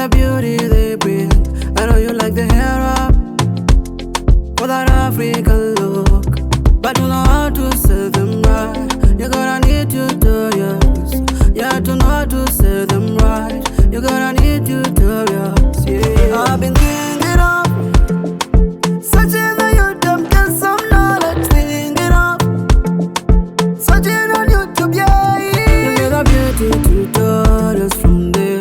the beauty they bring. I know you like the hair up for that African look, but you know how to sell them right. You gotta need tutorials, yeah, to know how to sell them right. You gotta need tutorials, yeah. I've been thinking of searching on YouTube, get some knowledge, thinking of searching on YouTube, yeah. You get the beauty tutorials from there.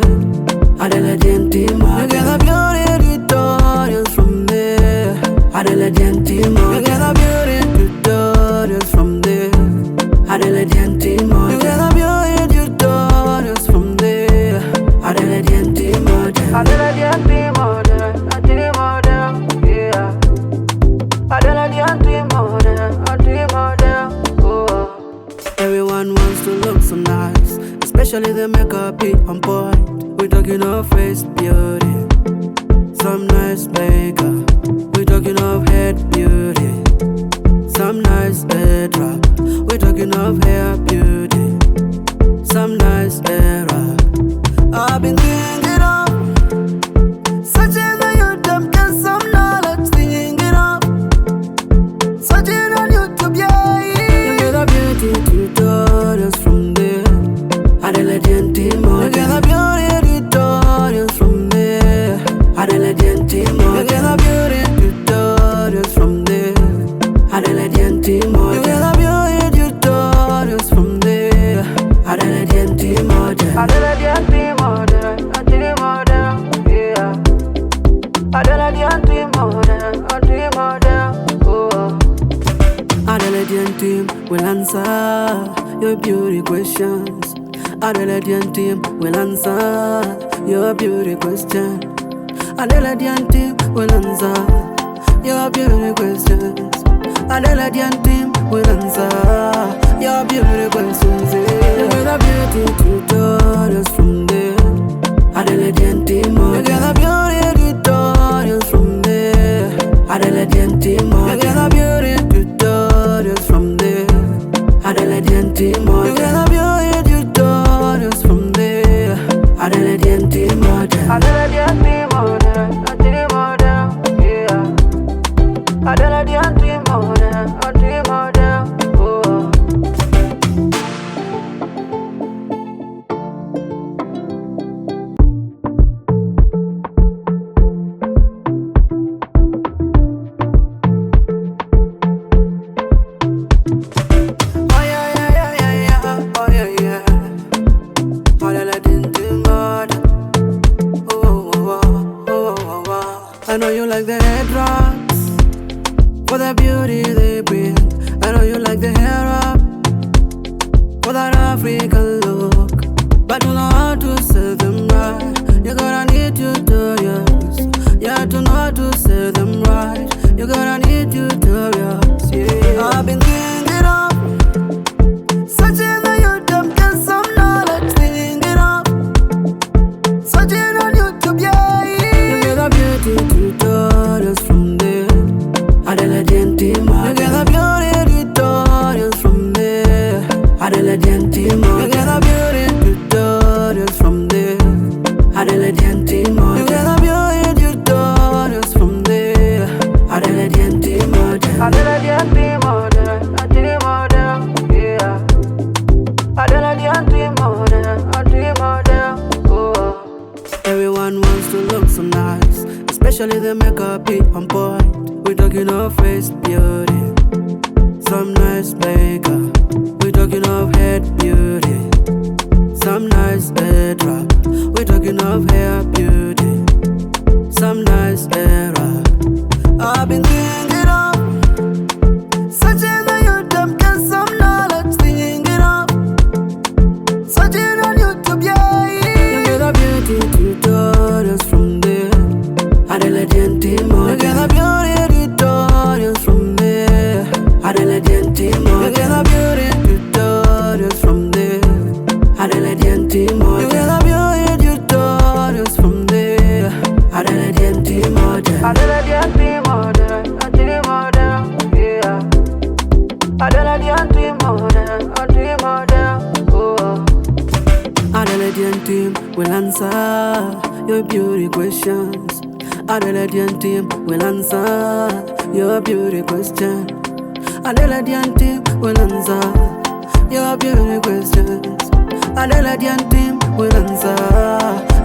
Adela Gentima. You get the beauty tutorials from there. Adela Gentima. You get the beauty tutorials from there. Adela Gentima. You get the beauty tutorials from there. Adela Gentima. Adela Gentima. Adela Gentima. Yeah. Adela Gentima. Adela. Oh. Everyone wants to look so nice, especially the makeup be on point. We talking of face beauty, some nice makeup. We talking of head beauty, some nice headwrap. We talking of hair beauty, some nice hairwrap. I've been thinking of searching on YouTube, get some knowledge, thinking of searching on YouTube, yeah. You get the beauty tutorials from there. Adela Gentima. You get the beauty tutorials from there. Adela Gentima. You get the beauty tutorials from there. Adela Gentima. You get the beauty tutorials from there. Adela Gentima. Adela Gentima. Gentima. Yeah. Adela Gentima. Gentima. Oh. Adela Gentima will answer your beauty questions. Adela Gentima will answer your beauty question. Adela Gentima will answer your beauty questions. Adela Gentima will answer your beauty questions. You get the beauty tutorials from there. Adela Gentima. You get the beauty tutorials from there. Adela Gentima. You get the beauty tutorials from there. Adela Gentima. You get the beauty tutorials from there. Adela Gentima. Adela Gentima. Yeah. Adela Gentima. Oh. Oh yeah. Oh yeah. Adela Gentima. Oh. I know you like the headwraps for the beauty they bring. I know you like the hair up for that African look, but you know how to sell them right. You gotta need tutorials, yeah, to know how to sell them right. You gotta need tutorials, yeah. I've been thinking of searching on YouTube, get some knowledge, thinking of searching on YouTube, yeah. You get the beauty tutorials from there. Adela Gentima. You get the beauty tutorials from there. Adela Gentima. You get the beauty tutorials from there. Adela Gentima. You get the beauty tutorials from there. Adela Gentima. Adela Gentima. Yeah. Adela Gentima. Oh. Everyone wants to look so nice, especially the makeup be on point. We talking of face beauty, some nice makeup. We talking of head beauty, some nice headwrap. We talking of hair beauty, some nice hairwrap. I've been thinking of searching on YouTube, get some knowledge, thinking of searching on YouTube, yeah. You get the beauty tutorials from there. Adela Gentima. You get the beauty tutorials from there. Adela Gentima. You get the beauty tutorials from there. Adela Gentima. You get the beauty tutorials from there. Adela Gentima. Adela Gentima. Yeah. Adela Gentima. Oh. Adela Gentima will answer your beauty questions. Adelaide team will answer your beauty question. Adelaide team will answer your beauty questions. Adelaide team will answer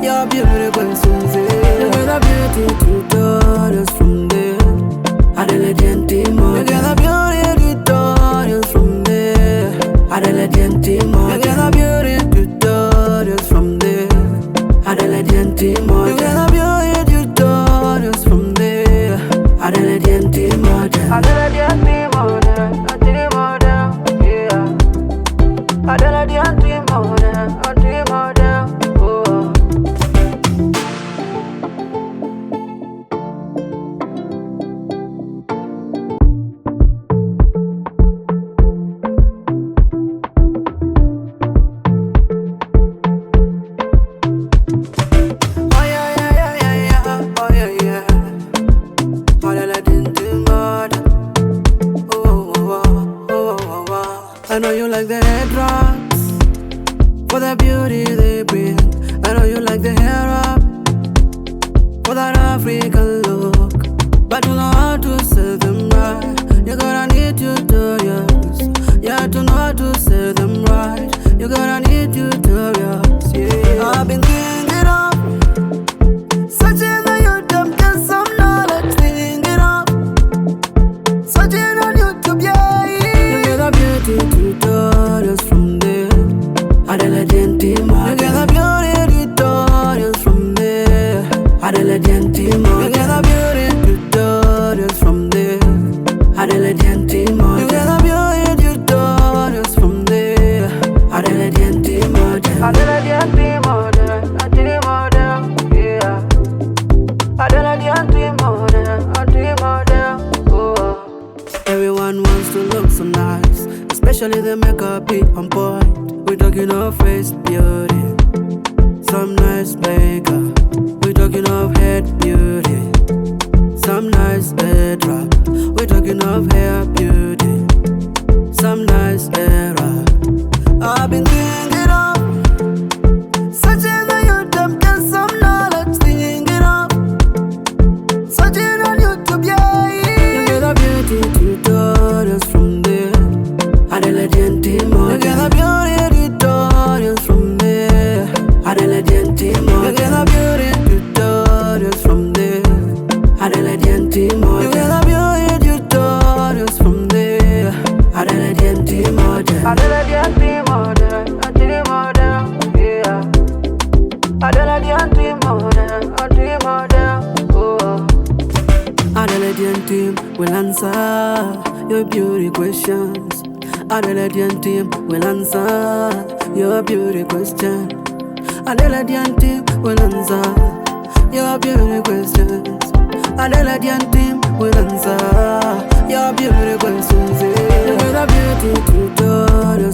your beauty questions. You get a beauty tutorials from there. Adelaide team, you get a beauty tutorials from there. Adelaide team, you get a beauty tutorials from there. Adelaide team, you get a beauty tutorials from there. Adelaide team, Adelaide team, yeah. Adelaide team, oh. I know you like the headwraps for the beauty they bring. I know you like the hair wrap for that African look, but you know how to say them right. You're gonna need tutorials. You have to know how to say them right. You're gonna need tutorials. Yeah, I've been thinking of searching on YouTube, get some knowledge. Thinking of searching on YouTube, yeah. You get a beauty tutorials from there. Adelaide team, you get a beauty tutorials from there. Adelaide team, you get a beauty tutorials from there. Adelaide team, you get a beauty tutorials from there. Adelaide team, Adelaide team, yeah. Adelaide team, oh. Everyone wants to look so nice, especially the makeup be on point. We're talking of face beauty, some nice makeup. We're talking of head beauty, some nice head wrap. We're talking of hair beauty, some nice hair wrap. I've been thinking of searching on YouTube, get some knowledge. Thinking of searching on YouTube, yeah. You get a beauty tutorials from there. Adelaide team, you get a beauty tutorials from there. Adelaide team, you get a beauty tutorials from there. Adelaide team, you get a beauty tutorials from there. Adelaide team, Adelaide team, yeah. Adelaide team, oh. Adelaide team will answer your beauty questions. Adelaide team will answer your beauty question. Adelaide team will answer your beauty questions. Adelaide team will answer your beauty questions. You get a beauty tutorial